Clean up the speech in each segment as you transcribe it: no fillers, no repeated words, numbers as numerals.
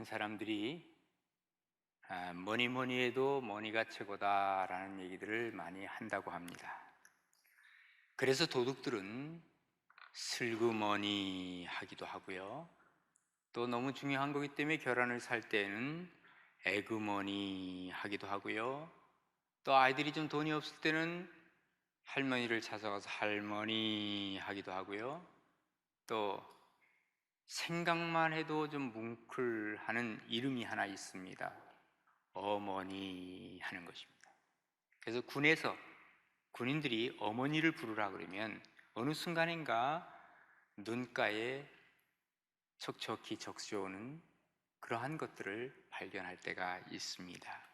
사람들이 뭐니 뭐니 해도 뭐니가 최고다라는 얘기들을 많이 한다고 합니다. 그래서 도둑들은 슬그머니 하기도 하고요. 또 너무 중요한 거기 때문에 결혼을 살 때는 에그머니 하기도 하고요. 또 아이들이 좀 돈이 없을 때는 할머니를 찾아가서 할머니 하기도 하고요. 또 생각만 해도 좀 뭉클하는 이름이 하나 있습니다. 어머니 하는 것입니다. 그래서 군에서 군인들이 어머니를 부르라 그러면 어느 순간인가 눈가에 척척히 적셔오는 그러한 것들을 발견할 때가 있습니다.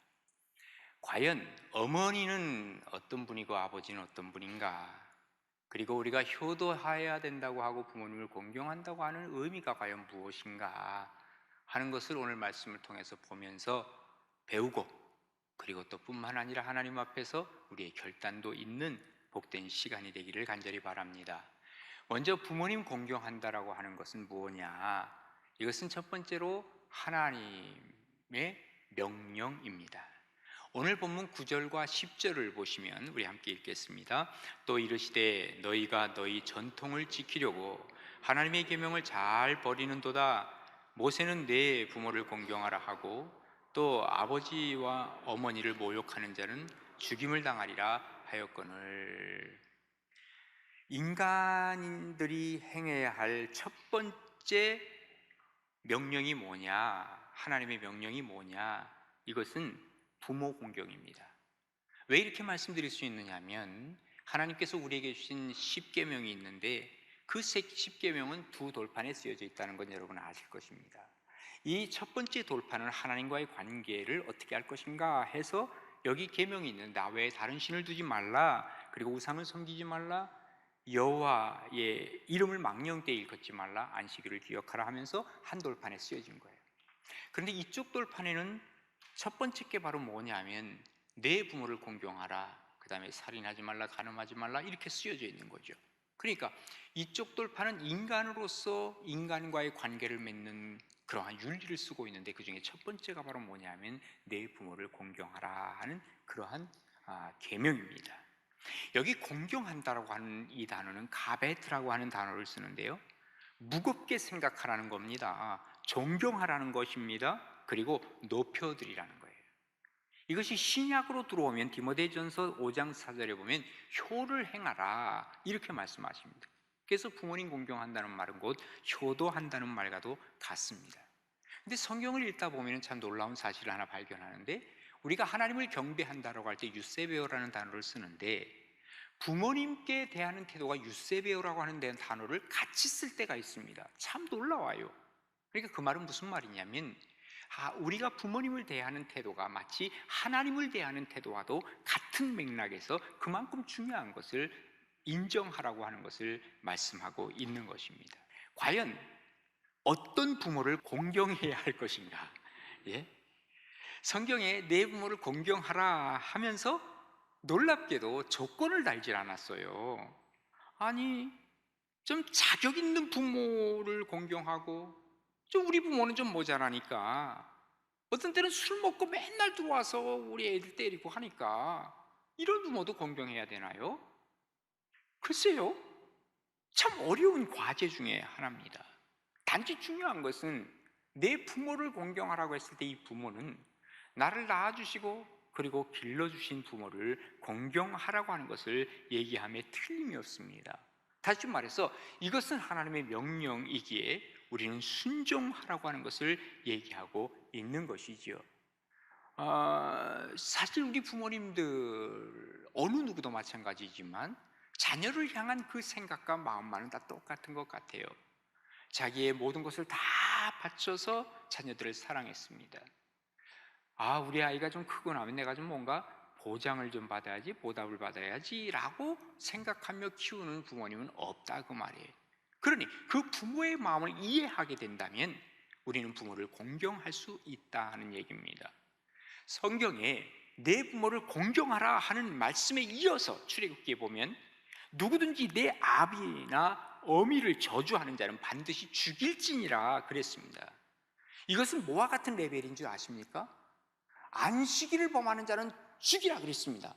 과연 어머니는 어떤 분이고 아버지는 어떤 분인가? 그리고 우리가 효도해야 된다고 하고 부모님을 공경한다고 하는 의미가 과연 무엇인가 하는 것을 오늘 말씀을 통해서 보면서 배우고, 그리고 또 뿐만 아니라 하나님 앞에서 우리의 결단도 있는 복된 시간이 되기를 간절히 바랍니다. 먼저 부모님 공경한다라고 하는 것은 무엇냐? 이것은 첫 번째로 하나님의 명령입니다. 오늘 본문 9절과 10절을 보시면 우리 함께 읽겠습니다. 또 이르시되 너희가 너희 전통을 지키려고 하나님의 계명을 잘 버리는도다. 모세는 내 부모를 공경하라 하고 또 아버지와 어머니를 모욕하는 자는 죽임을 당하리라 하였거늘. 인간들이 행해야 할 첫 번째 명령이 뭐냐? 하나님의 명령이 뭐냐? 이것은 부모 공경입니다. 왜 이렇게 말씀드릴 수 있느냐 하면 하나님께서 우리에게 주신 10계명이 있는데 그 10계명은 두 돌판에 쓰여져 있다는 건 여러분 아실 것입니다. 이 첫 번째 돌판은 하나님과의 관계를 어떻게 할 것인가 해서 여기 계명이 있는데 나 외에 다른 신을 두지 말라, 그리고 우상을 섬기지 말라, 여호와의 이름을 망령되이 일컫지 말라, 안식일을 기억하라 하면서 한 돌판에 쓰여진 거예요. 그런데 이쪽 돌판에는 첫 번째 게 바로 뭐냐면 내 부모를 공경하라, 그 다음에 살인하지 말라, 간음하지 말라, 이렇게 쓰여져 있는 거죠. 그러니까 이쪽 돌판은 인간으로서 인간과의 관계를 맺는 그러한 윤리를 쓰고 있는데 그 중에 첫 번째가 바로 뭐냐면 내 부모를 공경하라 하는 그러한 계명입니다. 여기 공경한다라고 하는 이 단어는 가베트라고 하는 단어를 쓰는데요, 무겁게 생각하라는 겁니다. 존경하라는 것입니다. 그리고 높여드리라는 거예요. 이것이 신약으로 들어오면 디모데전서 5장 4절에 보면 효를 행하라 이렇게 말씀하십니다. 그래서 부모님 공경한다는 말은 곧 효도한다는 말과도 같습니다. 근데 성경을 읽다 보면 참 놀라운 사실을 하나 발견하는데, 우리가 하나님을 경배한다라고 할 때 유세베오라는 단어를 쓰는데 부모님께 대하는 태도가 유세베오라고 하는 단어를 같이 쓸 때가 있습니다. 참 놀라워요. 그러니까 그 말은 무슨 말이냐면 우리가 부모님을 대하는 태도가 마치 하나님을 대하는 태도와도 같은 맥락에서 그만큼 중요한 것을 인정하라고 하는 것을 말씀하고 있는 것입니다. 과연 어떤 부모를 공경해야 할 것인가? 예? 성경에 내 부모를 공경하라 하면서 놀랍게도 조건을 달질 않았어요. 아니, 좀 자격 있는 부모를 공경하고 좀 우리 부모는 좀 모자라니까, 어떤 때는 술 먹고 맨날 들어와서 우리 애들 때리고 하니까 이런 부모도 공경해야 되나요? 글쎄요, 참 어려운 과제 중에 하나입니다. 단지 중요한 것은 내 부모를 공경하라고 했을 때 이 부모는 나를 낳아주시고 그리고 길러주신 부모를 공경하라고 하는 것을 얘기함에 틀림이 없습니다. 다시 말해서 이것은 하나님의 명령이기에 우리는 순종하라고 하는 것을 얘기하고 있는 것이지요. 사실 우리 부모님들 어느 누구도 마찬가지지만 자녀를 향한 그 생각과 마음만은 다 똑같은 것 같아요. 자기의 모든 것을 다 바쳐서 자녀들을 사랑했습니다. 우리 아이가 좀 크고 나면 내가 좀 뭔가 보장을 좀 받아야지, 보답을 받아야지 라고 생각하며 키우는 부모님은 없다 그 말이에요. 그러니 그 부모의 마음을 이해하게 된다면 우리는 부모를 공경할 수 있다는 얘기입니다. 성경에 내 부모를 공경하라 하는 말씀에 이어서 출애굽기에 보면 누구든지 내 아비나 어미를 저주하는 자는 반드시 죽일지니라 그랬습니다. 이것은 뭐와 같은 레벨인 줄 아십니까? 안식일을 범하는 자는 죽이라 그랬습니다.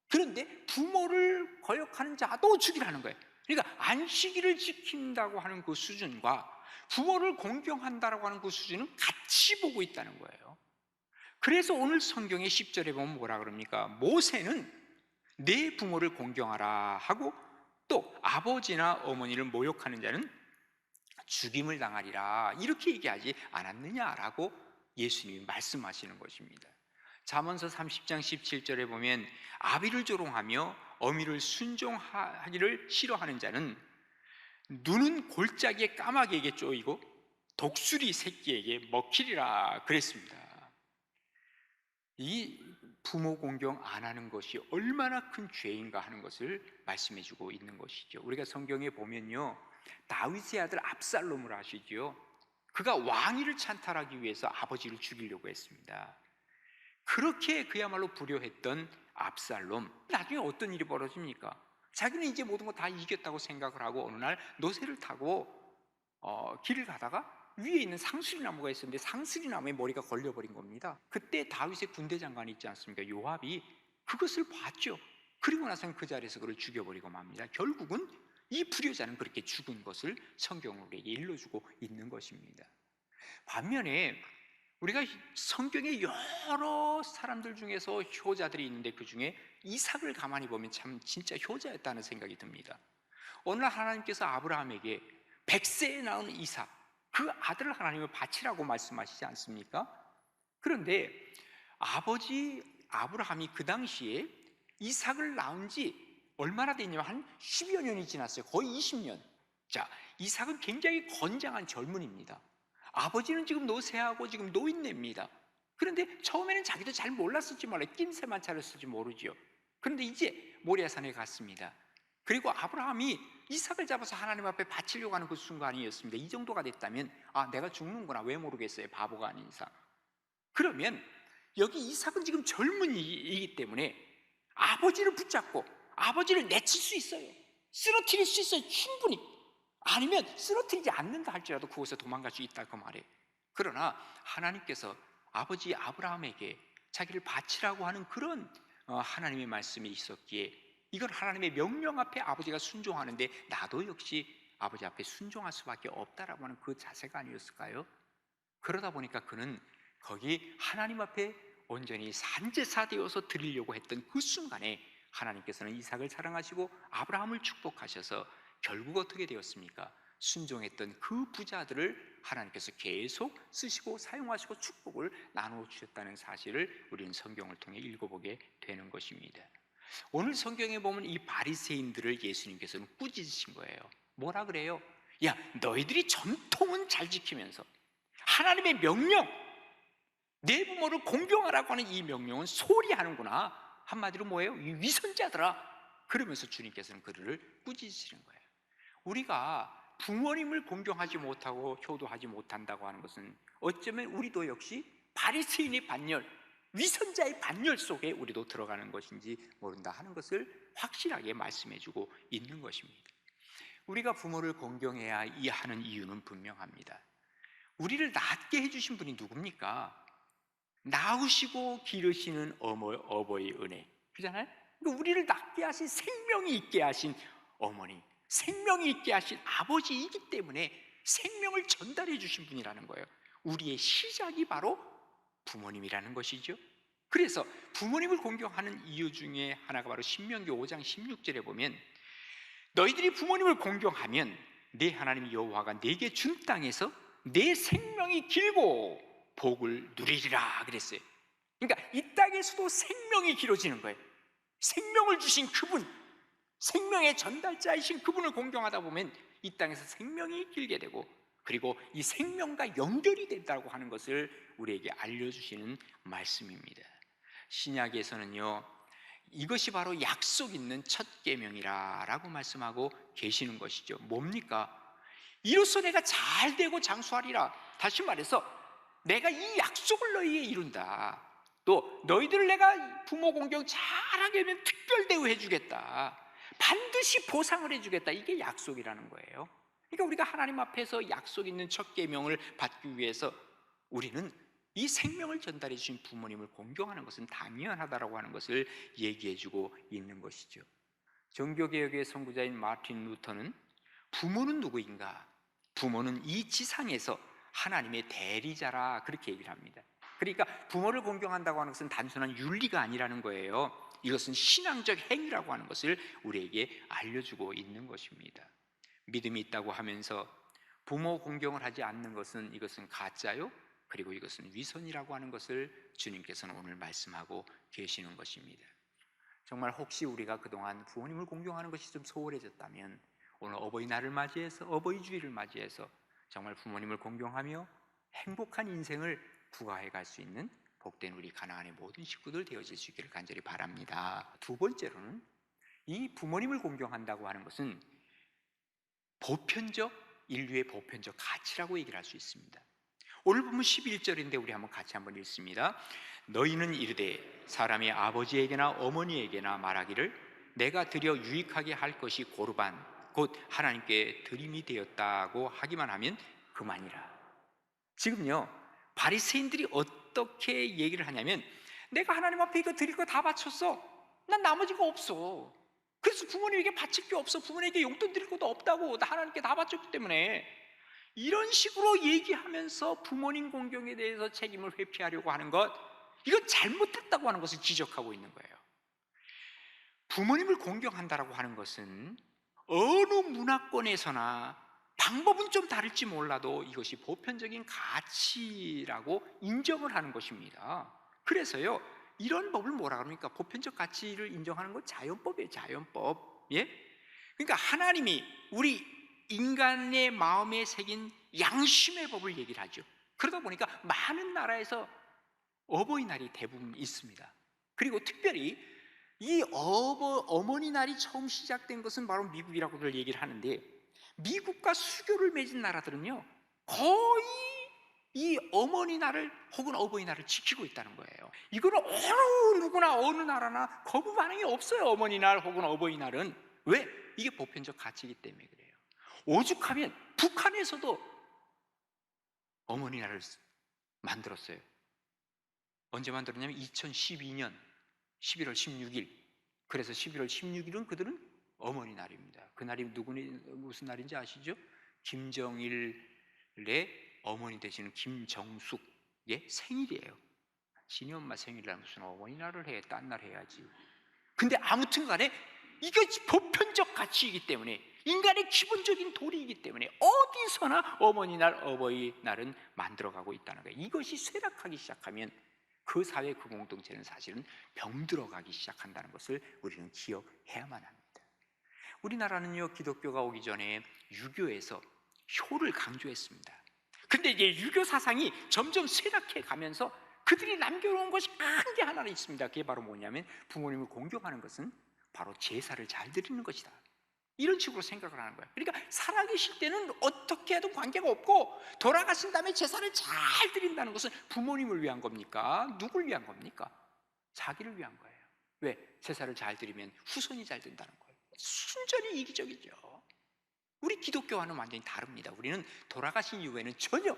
그런데 부모를 거역하는 자도 죽이라는 거예요. 그러니까 안식일을 지킨다고 하는 그 수준과 부모를 공경한다고 하는 그 수준은 같이 보고 있다는 거예요. 그래서 오늘 성경의 10절에 보면 뭐라 그럽니까? 모세는 내 부모를 공경하라 하고 또 아버지나 어머니를 모욕하는 자는 죽임을 당하리라 이렇게 얘기하지 않았느냐라고 예수님이 말씀하시는 것입니다. 잠언서 30장 17절에 보면 아비를 조롱하며 어미를 순종하기를 싫어하는 자는 눈은 골짜기에 까마귀에게 쪼이고 독수리 새끼에게 먹히리라 그랬습니다. 이 부모 공경 안 하는 것이 얼마나 큰 죄인가 하는 것을 말씀해 주고 있는 것이죠. 우리가 성경에 보면요, 다윗의 아들 압살롬을 아시죠? 그가 왕위를 찬탈하기 위해서 아버지를 죽이려고 했습니다. 그렇게 그야말로 불효했던 압살롬, 나중에 어떤 일이 벌어집니까? 자기는 이제 모든 거 다 이겼다고 생각을 하고 어느 날 노새를 타고 길을 가다가 위에 있는 상수리 나무가 있었는데 상수리 나무에 머리가 걸려버린 겁니다. 그때 다윗의 군대 장관이 있지 않습니까? 요압이 그것을 봤죠. 그리고 나서는 그 자리에서 그를 죽여버리고 맙니다. 결국은 이 불효자는 그렇게 죽은 것을 성경은 우리에게 일러주고 있는 것입니다. 반면에 우리가 성경에 여러 사람들 중에서 효자들이 있는데 그 중에 이삭을 가만히 보면 참 진짜 효자였다는 생각이 듭니다. 어느 날 하나님께서 아브라함에게 100세에 낳은 이삭, 그 아들을 하나님을 바치라고 말씀하시지 않습니까? 그런데 아버지 아브라함이 그 당시에 이삭을 낳은 지 얼마나 됐냐면 한 10여 년이 지났어요. 거의 20년. 자, 이삭은 굉장히 건장한 젊은이입니다. 아버지는 지금 노쇠하고 지금 노인네입니다. 그런데 처음에는 자기도 잘 몰랐을지 몰라요. 낌새만 차렸을지 모르죠. 그런데 이제 모리아산에 갔습니다. 그리고 아브라함이 이삭을 잡아서 하나님 앞에 바치려고 하는 그 순간이었습니다. 이 정도가 됐다면 내가 죽는구나, 왜 모르겠어요, 바보가 아닌 이상. 그러면 여기 이삭은 지금 젊은이이기 때문에 아버지를 붙잡고 아버지를 내칠 수 있어요. 쓰러뜨릴 수 있어요, 충분히. 아니면 쓰러뜨리지 않는다 할지라도 그곳에 도망갈 수 있다 그 말이에요. 그러나 하나님께서 아버지 아브라함에게 자기를 바치라고 하는 그런 하나님의 말씀이 있었기에 이건 하나님의 명령 앞에 아버지가 순종하는데 나도 역시 아버지 앞에 순종할 수밖에 없다라고 하는 그 자세가 아니었을까요? 그러다 보니까 그는 거기 하나님 앞에 온전히 산제사 되어서 드리려고 했던 그 순간에 하나님께서는 이삭을 사랑하시고 아브라함을 축복하셔서 결국 어떻게 되었습니까? 순종했던 그 부자들을 하나님께서 계속 쓰시고 사용하시고 축복을 나누어 주셨다는 사실을 우리는 성경을 통해 읽어보게 되는 것입니다. 오늘 성경에 보면 이 바리새인들을 예수님께서는 꾸짖으신 거예요. 뭐라 그래요? 야, 너희들이 전통은 잘 지키면서 하나님의 명령, 내 부모를 공경하라고 하는 이 명령은 소홀히 하는구나. 한마디로 뭐예요? 이 위선자들아. 그러면서 주님께서는 그들을 꾸짖으시는 거예요. 우리가 부모님을 공경하지 못하고 효도하지 못한다고 하는 것은 어쩌면 우리도 역시 바리새인의 반열, 위선자의 반열 속에 우리도 들어가는 것인지 모른다 하는 것을 확실하게 말씀해주고 있는 것입니다. 우리가 부모를 공경해야 하는 이유는 분명합니다. 우리를 낳게 해주신 분이 누굽니까? 낳으시고 기르시는 어버이 은혜, 그렇잖아요? 그러니까 우리를 낳게 하신, 생명이 있게 하신 어머니, 생명이 있게 하신 아버지이기 때문에 생명을 전달해 주신 분이라는 거예요. 우리의 시작이 바로 부모님이라는 것이죠. 그래서 부모님을 공경하는 이유 중에 하나가 바로 신명기 5장 16절에 보면 너희들이 부모님을 공경하면 내 하나님 여호와가 내게 준 땅에서 내 생명이 길고 복을 누리리라 그랬어요. 그러니까 이 땅에서도 생명이 길어지는 거예요. 생명을 주신 그분, 생명의 전달자이신 그분을 공경하다 보면 이 땅에서 생명이 길게 되고 그리고 이 생명과 연결이 된다고 하는 것을 우리에게 알려주시는 말씀입니다. 신약에서는요, 이것이 바로 약속 있는 첫 계명이라고 말씀하고 계시는 것이죠. 뭡니까? 이로써 내가 잘 되고 장수하리라. 다시 말해서 내가 이 약속을 너희에게 이룬다. 또 너희들을 내가 부모 공경 잘하게 하면 특별 대우해 주겠다. 반드시 보상을 해주겠다. 이게 약속이라는 거예요. 그러니까 우리가 하나님 앞에서 약속 있는 첫 계명을 받기 위해서 우리는 이 생명을 전달해 주신 부모님을 공경하는 것은 당연하다라고 하는 것을 얘기해 주고 있는 것이죠. 종교개혁의 선구자인 마틴 루터는 부모는 누구인가? 부모는 이 지상에서 하나님의 대리자라, 그렇게 얘기를 합니다. 그러니까 부모를 공경한다고 하는 것은 단순한 윤리가 아니라는 거예요. 이것은 신앙적 행위라고 하는 것을 우리에게 알려주고 있는 것입니다. 믿음이 있다고 하면서 부모 공경을 하지 않는 것은, 이것은 가짜요, 그리고 이것은 위선이라고 하는 것을 주님께서는 오늘 말씀하고 계시는 것입니다. 정말 혹시 우리가 그동안 부모님을 공경하는 것이 좀 소홀해졌다면 오늘 어버이날을 맞이해서, 어버이주일을 맞이해서 정말 부모님을 공경하며 행복한 인생을 부과해 갈 수 있는 복된 우리 가나안의 모든 식구들 되어질 수 있기를 간절히 바랍니다. 두 번째로는 이 부모님을 공경한다고 하는 것은 보편적, 인류의 보편적 가치라고 얘기를 할 수 있습니다. 오늘 보면 11절인데 우리 한번 같이 한번 읽습니다. 너희는 이르되 사람이 아버지에게나 어머니에게나 말하기를 내가 드려 유익하게 할 것이 고르반 곧 하나님께 드림이 되었다고 하기만 하면 그만이라. 지금요, 바리새인들이 어떻게 얘기를 하냐면, 내가 하나님 앞에 이거 드릴 거 다 바쳤어. 난 나머지가 없어. 그래서 부모님에게 바칠 게 없어. 부모님에게 용돈 드릴 것도 없다고. 나 하나님께 다 바쳤기 때문에. 이런 식으로 얘기하면서 부모님 공경에 대해서 책임을 회피하려고 하는 것, 이건 잘못했다고 하는 것을 지적하고 있는 거예요. 부모님을 공경한다라고 하는 것은 어느 문화권에서나 방법은 좀 다를지 몰라도 이것이 보편적인 가치라고 인정을 하는 것입니다. 그래서요, 이런 법을 뭐라 그럽니까? 보편적 가치를 인정하는 건 자연법이에요. 자연법. 예? 그러니까 하나님이 우리 인간의 마음에 새긴 양심의 법을 얘기를 하죠. 그러다 보니까 많은 나라에서 어버이날이 대부분 있습니다. 그리고 특별히 이 어머니 날이 처음 시작된 것은 바로 미국이라고들 얘기를 하는데, 미국과 수교를 맺은 나라들은요 거의 이 어머니 날을 혹은 어버이날을 지키고 있다는 거예요. 이거는 어느 누구나 어느 나라나 거부 반응이 없어요. 어머니 날 혹은 어버이날은. 왜? 이게 보편적 가치이기 때문에 그래요. 오죽하면 북한에서도 어머니 날을 만들었어요. 언제 만들었냐면 2012년 11월 16일. 그래서 11월 16일은 그들은 어머니 날입니다. 그날이 무슨 날인지 아시죠? 김정일의 어머니 되시는 김정숙의 생일이에요. 진이 엄마 생일날 무슨 어머니날을 해? 딴 날 해야지. 근데 아무튼 간에 이게 보편적 가치이기 때문에, 인간의 기본적인 도리이기 때문에 어디서나 어머니날, 어버이날은 만들어가고 있다는 거예요. 이것이 쇠락하기 시작하면 그 사회, 그 공동체는 사실은 병들어가기 시작한다는 것을 우리는 기억해야만 합니다. 우리나라는요, 기독교가 오기 전에 유교에서 효를 강조했습니다. 근데 이제 유교 사상이 점점 쇠락해 가면서 그들이 남겨놓은 것이 큰 게 하나는 있습니다. 그게 바로 뭐냐면, 부모님을 공경하는 것은 바로 제사를 잘 드리는 것이다, 이런 식으로 생각을 하는 거예요. 그러니까 살아계실 때는 어떻게 해도 관계가 없고 돌아가신 다음에 제사를 잘 드린다는 것은 부모님을 위한 겁니까? 누굴 위한 겁니까? 자기를 위한 거예요. 왜? 제사를 잘 드리면 후손이 잘 된다는 거예요. 순전히 이기적이죠. 우리 기독교와는 완전히 다릅니다. 우리는 돌아가신 이후에는 전혀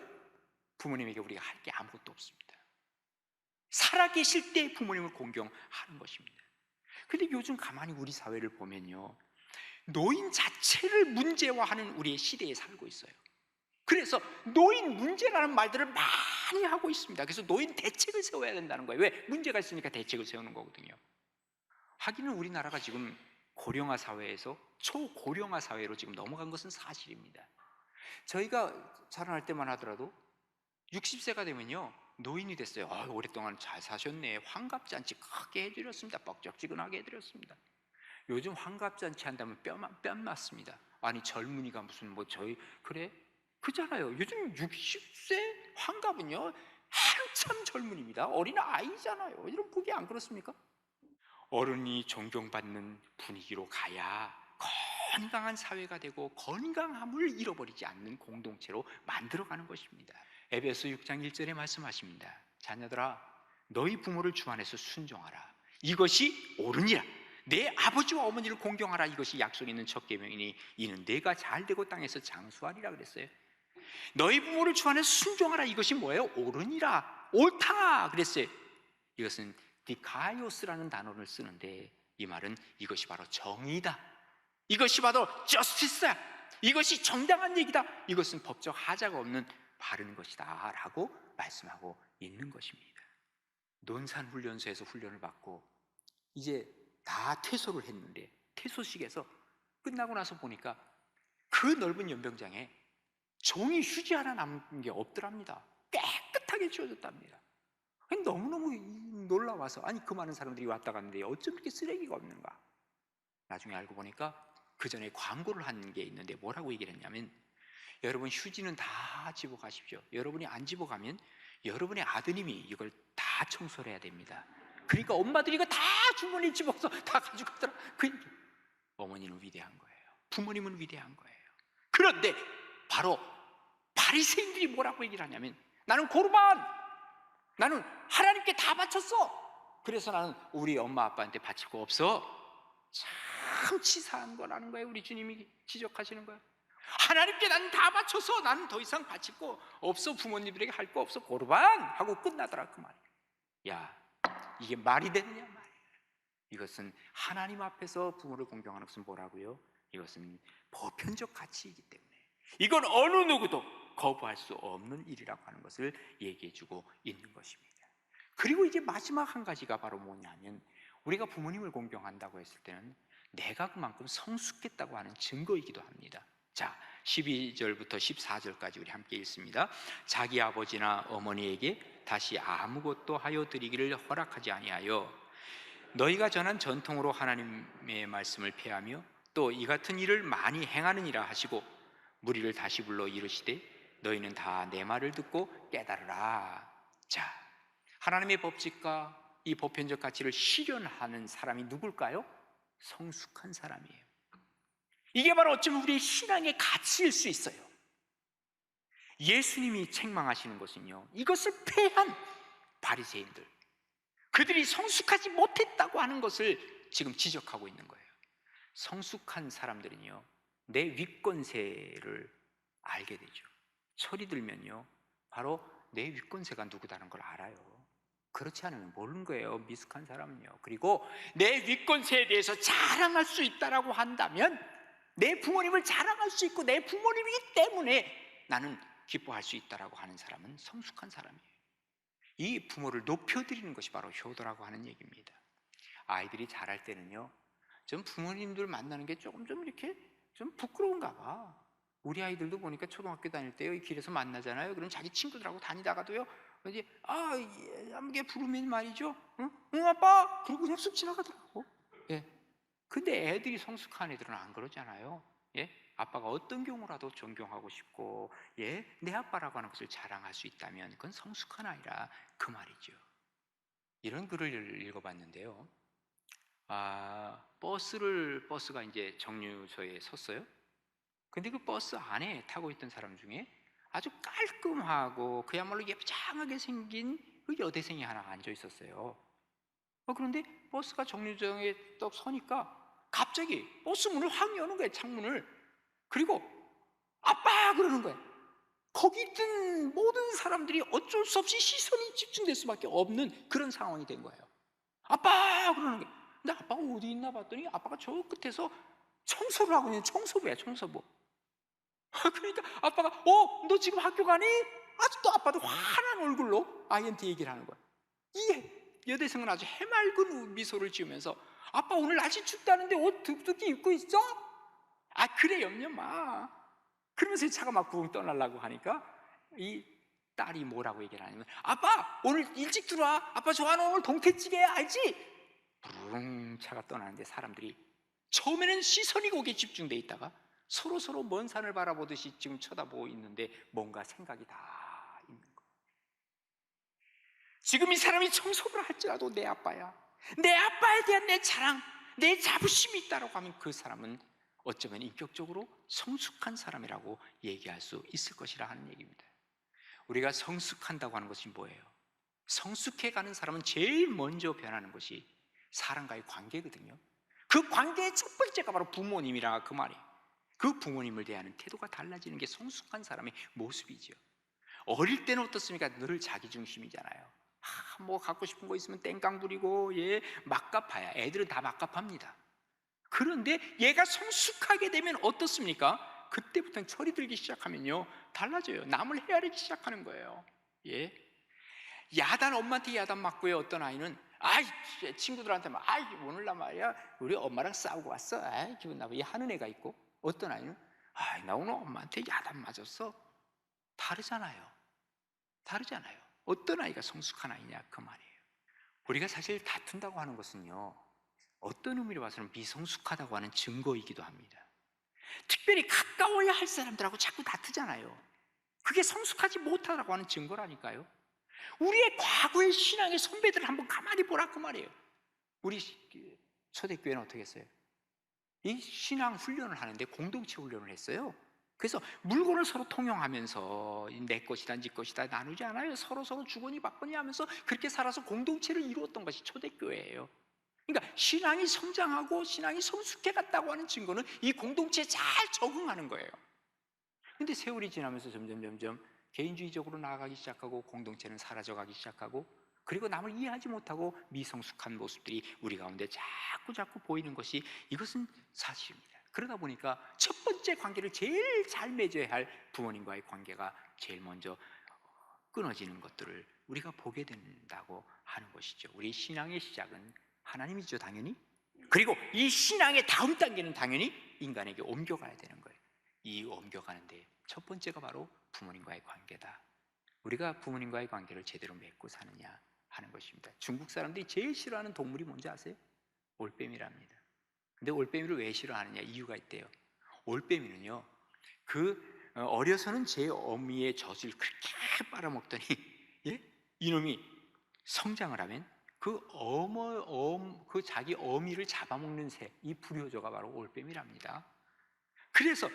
부모님에게 우리가 할 게 아무것도 없습니다. 살아계실 때 부모님을 공경하는 것입니다. 근데 요즘 가만히 우리 사회를 보면요, 노인 자체를 문제화하는 우리의 시대에 살고 있어요. 그래서 노인 문제라는 말들을 많이 하고 있습니다. 그래서 노인 대책을 세워야 된다는 거예요. 왜? 문제가 있으니까 대책을 세우는 거거든요. 하기는 우리나라가 지금 고령화 사회에서 초고령화 사회로 지금 넘어간 것은 사실입니다. 저희가 자라날 때만 하더라도 60세가 되면요, 노인이 됐어요. 오랫동안 잘 사셨네, 환갑잔치 크게 해드렸습니다. 뻑적지근하게 해드렸습니다. 요즘 환갑잔치 한다면 뺨 맞습니다. 아니, 젊은이가 무슨 저희 그래? 그잖아요. 요즘 60세 환갑은요 한참 젊은입니다. 어린 아이잖아요. 여러분 보기 안 그렇습니까? 어른이 존경받는 분위기로 가야 건강한 사회가 되고 건강함을 잃어버리지 않는 공동체로 만들어가는 것입니다. 에베소 6장 1절에 말씀하십니다. 자녀들아, 너희 부모를 주 안에서 순종하라. 이것이 옳으니라. 내 아버지와 어머니를 공경하라. 이것이 약속 있는 첫 계명이니 이는 내가 잘되고 땅에서 장수하리라 그랬어요. 너희 부모를 주 안에 순종하라. 이것이 뭐예요? 옳으니라, 옳다 그랬어요. 이것은 디카이오스라는 단어를 쓰는데 이 말은 이것이 바로 정의다, 이것이 바로 justice야, 이것이 정당한 얘기다, 이것은 법적 하자가 없는 바른 것이다 라고 말씀하고 있는 것입니다. 논산훈련소에서 훈련을 받고 이제 다 퇴소를 했는데 퇴소식에서 끝나고 나서 보니까 그 넓은 연병장에 종이 휴지 하나 남은 게 없더랍니다. 깨끗하게 치워졌답니다. 너무너무 놀라워서, 아니 그 많은 사람들이 왔다 갔는데 어쩜 이렇게 쓰레기가 없는가. 나중에 알고 보니까 그 전에 광고를 한 게 있는데 뭐라고 얘기를 했냐면, 여러분 휴지는 다 집어가십시오. 여러분이 안 집어가면 여러분의 아드님이 이걸 다 청소를 해야 됩니다. 그러니까 엄마들이 이거 다 주머니에 집어서 다 가져가더라. 그 얘기. 어머니는 위대한 거예요. 부모님은 위대한 거예요. 그런데 바로 바리새인들이 뭐라고 얘기를 하냐면, 나는 고르반, 나는 하나님께 다 바쳤어. 그래서 나는 우리 엄마 아빠한테 바칠 거 없어. 참 치사한 거라는 거예요. 우리 주님이 지적하시는 거예요. 하나님께 나는 다 바쳐서 나는 더 이상 바칠 거 없어. 부모님들에게 할 거 없어. 고르반 하고 끝나더라 그 말이. 야, 이게 말이 되느냐 말이야. 이것은 하나님 앞에서 부모를 공경하는 것은 뭐라고요? 이것은 보편적 가치이기 때문에 이건 어느 누구도 거부할 수 없는 일이라고 하는 것을 얘기해주고 있는 것입니다. 그리고 이제 마지막 한 가지가 바로 뭐냐면, 우리가 부모님을 공경한다고 했을 때는 내가 그만큼 성숙했다고 하는 증거이기도 합니다. 자, 12절부터 14절까지 우리 함께 읽습니다. 자기 아버지나 어머니에게 다시 아무것도 하여 드리기를 허락하지 아니하여 너희가 전한 전통으로 하나님의 말씀을 폐하며 또 이 같은 일을 많이 행하느니라 하시고, 무리를 다시 불러 이르시되 너희는 다 내 말을 듣고 깨달으라. 자, 하나님의 법칙과 이 보편적 가치를 실현하는 사람이 누굴까요? 성숙한 사람이에요. 이게 바로 어쩌면 우리의 신앙의 가치일 수 있어요. 예수님이 책망하시는 것은요, 이것을 폐한 바리새인들, 그들이 성숙하지 못했다고 하는 것을 지금 지적하고 있는 거예요. 성숙한 사람들은요, 내 윗권세를 알게 되죠. 철이 들면요, 바로 내 윗권세가 누구다는 걸 알아요. 그렇지 않으면 모르는 거예요, 미숙한 사람은요. 그리고 내 윗권세에 대해서 자랑할 수 있다라고 한다면 내 부모님을 자랑할 수 있고 내 부모님이기 때문에 나는 기뻐할 수 있다라고 하는 사람은 성숙한 사람이에요. 이 부모를 높여드리는 것이 바로 효도라고 하는 얘기입니다. 아이들이 자랄 때는요, 좀 부모님들 만나는 게 조금 이렇게 좀 부끄러운가 봐. 우리 아이들도 보니까 초등학교 다닐 때요, 이 길에서 만나잖아요. 그럼 자기 친구들하고 다니다가도요, 이제 아무게 부르면 말이죠, 응 아빠, 그러고 그냥 쑥 지나가더라고. 예. 근데 애들이 성숙한 애들은 안 그러잖아요. 예. 아빠가 어떤 경우라도 존경하고 싶고, 예, 내 아빠라고 하는 것을 자랑할 수 있다면 그건 성숙한 아이라 그 말이죠. 이런 글을 읽어봤는데요. 버스가 이제 정류소에 섰어요. 근데 그 버스 안에 타고 있던 사람 중에 아주 깔끔하고 그야말로 예쁘장하게 생긴 그 여대생이 하나 앉아 있었어요. 그런데 버스가 정류장에 딱 서니까 갑자기 버스 문을 확 여는 거예요, 창문을. 그리고 아빠 그러는 거예요. 거기 있던 모든 사람들이 어쩔 수 없이 시선이 집중될 수밖에 없는 그런 상황이 된 거예요. 아빠 그러는 거예요. 근데 아빠가 어디 있나 봤더니 아빠가 저 끝에서 청소를 하고 있는 청소부야, 청소부. 그러니까 아빠가 너 지금 학교 가니? 아직도 아빠도 환한 얼굴로 아이한테 얘기를 하는 거야. 이 여대생은 아주 해맑은 미소를 지으면서 아빠 오늘 날씨 춥다는데 옷 두껍게 입고 있어? 그래 염려 마. 그러면서 차가 막 부흥 떠나려고 하니까 이 딸이 뭐라고 얘기를 하냐면, 아빠 오늘 일찍 들어와. 아빠 좋아하는 오늘 동태찌개 알지? 부릉 차가 떠나는데 사람들이 처음에는 시선이 거기에 집중돼 있다가 서로 먼 산을 바라보듯이 지금 쳐다보고 있는데 뭔가 생각이 다 있는 거예요. 지금 이 사람이 청소를 할지라도 내 아빠야, 내 아빠에 대한 내 자랑, 내 자부심이 있다고 하면 그 사람은 어쩌면 인격적으로 성숙한 사람이라고 얘기할 수 있을 것이라 하는 얘기입니다. 우리가 성숙한다고 하는 것이 뭐예요? 성숙해가는 사람은 제일 먼저 변하는 것이 사람과의 관계거든요. 그 관계의 첫 번째가 바로 부모님이라 그 말이에요. 그 부모님을 대하는 태도가 달라지는 게 성숙한 사람의 모습이죠. 어릴 때는 어떻습니까? 늘 자기중심이잖아요. 뭐 갖고 싶은 거 있으면 땡깡 부리고, 막갑파야. 애들은 다 막갑합니다. 그런데 얘가 성숙하게 되면 어떻습니까? 그때부터는 철이 들기 시작하면요, 달라져요. 남을 헤아리기 시작하는 거예요. 엄마한테 야단 맞고요. 어떤 아이는 친구들한테 막 오늘 나 말이야 우리 엄마랑 싸우고 왔어. 기분 나빠. 하는 애가 있고, 어떤 아이는 나 오늘 엄마한테 야단 맞았어. 다르잖아요. 어떤 아이가 성숙한 아이냐, 그 말이에요. 우리가 사실 다툰다고 하는 것은요, 어떤 의미로 봐서는 미성숙하다고 하는 증거이기도 합니다. 특별히 가까워야 할 사람들하고 자꾸 다투잖아요. 그게 성숙하지 못하다고 하는 증거라니까요. 우리의 과거의 신앙의 선배들을 한번 가만히 보라, 그 말이에요. 우리 초대교회는 어떻게 했어요? 이 신앙 훈련을 하는데 공동체 훈련을 했어요. 그래서 물건을 서로 통용하면서 내 것이다 네 것이다 나누지 않아요. 서로 주거니 받거니 하면서 그렇게 살아서 공동체를 이루었던 것이 초대교회예요. 그러니까 신앙이 성장하고 신앙이 성숙해 갔다고 하는 증거는 이 공동체에 잘 적응하는 거예요. 근데 세월이 지나면서 점점 개인주의적으로 나아가기 시작하고, 공동체는 사라져가기 시작하고, 그리고 남을 이해하지 못하고 미성숙한 모습들이 우리 가운데 자꾸 보이는 것이, 이것은 사실입니다. 그러다 보니까 첫 번째 관계를 제일 잘 맺어야 할 부모님과의 관계가 제일 먼저 끊어지는 것들을 우리가 보게 된다고 하는 것이죠. 우리 신앙의 시작은 하나님이죠, 당연히. 그리고 이 신앙의 다음 단계는 당연히 인간에게 옮겨가야 되는 거예요. 이 옮겨가는데 첫 번째가 바로 부모님과의 관계다. 우리가 부모님과의 관계를 제대로 맺고 사느냐 하는 것입니다. 중국 사람들이 제일 싫어하는 동물이 뭔지 아세요? 올빼미랍니다. 근데 올빼미를 왜 싫어하느냐, 이유가 있대요. 올빼미는요, 어려서는 제 어미의 젖을 그렇게 빨아먹더니 이놈이 성장을 하면 그 자기 어미를 잡아먹는 새, 이 불효조가 바로 올빼미랍니다. 그래서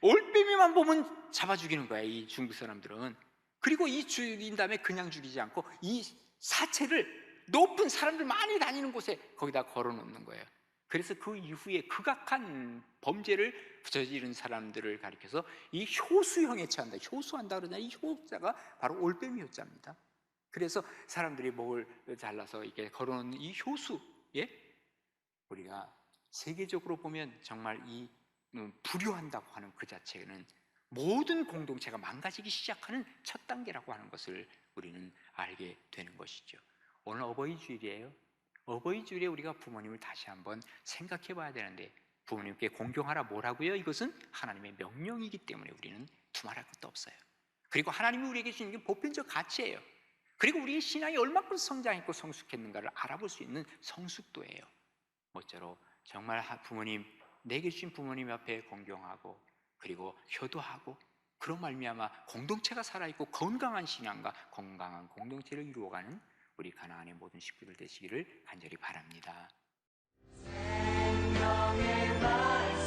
올빼미만 보면 잡아 죽이는 거야, 이 중국 사람들은. 그리고 이 죽인 다음에 그냥 죽이지 않고 이 사체를 높은 사람들 많이 다니는 곳에 거기다 걸어놓는 거예요. 그래서 그 이후에 극악한 범죄를 저지른 사람들을 가리켜서 이 효수형에 처한다, 효수한다 그러냐, 이 효자가 바로 올빼미 효자입니다. 그래서 사람들이 목을 잘라서 이렇게 걸어놓는 이 효수, 우리가 세계적으로 보면 정말 이 불효한다고 하는 그 자체는 모든 공동체가 망가지기 시작하는 첫 단계라고 하는 것을 우리는 알게 되는 것이죠. 오늘 어버이 주일이에요. 어버이 주일에 우리가 부모님을 다시 한번 생각해 봐야 되는데, 부모님께 공경하라 뭐라고요? 이것은 하나님의 명령이기 때문에 우리는 두말할 것도 없어요. 그리고 하나님이 우리에게 주신 게 보편적 가치예요. 그리고 우리의 신앙이 얼마큼 성장했고 성숙했는가를 알아볼 수 있는 성숙도예요. 모쪼록 정말 부모님, 내게 주신 부모님 앞에 공경하고, 그리고 효도하고, 그런 말미암아 공동체가 살아있고 건강한 신앙과 건강한 공동체를 이루어가는 우리 가나안의 모든 식구들 되시기를 간절히 바랍니다. 생명의 말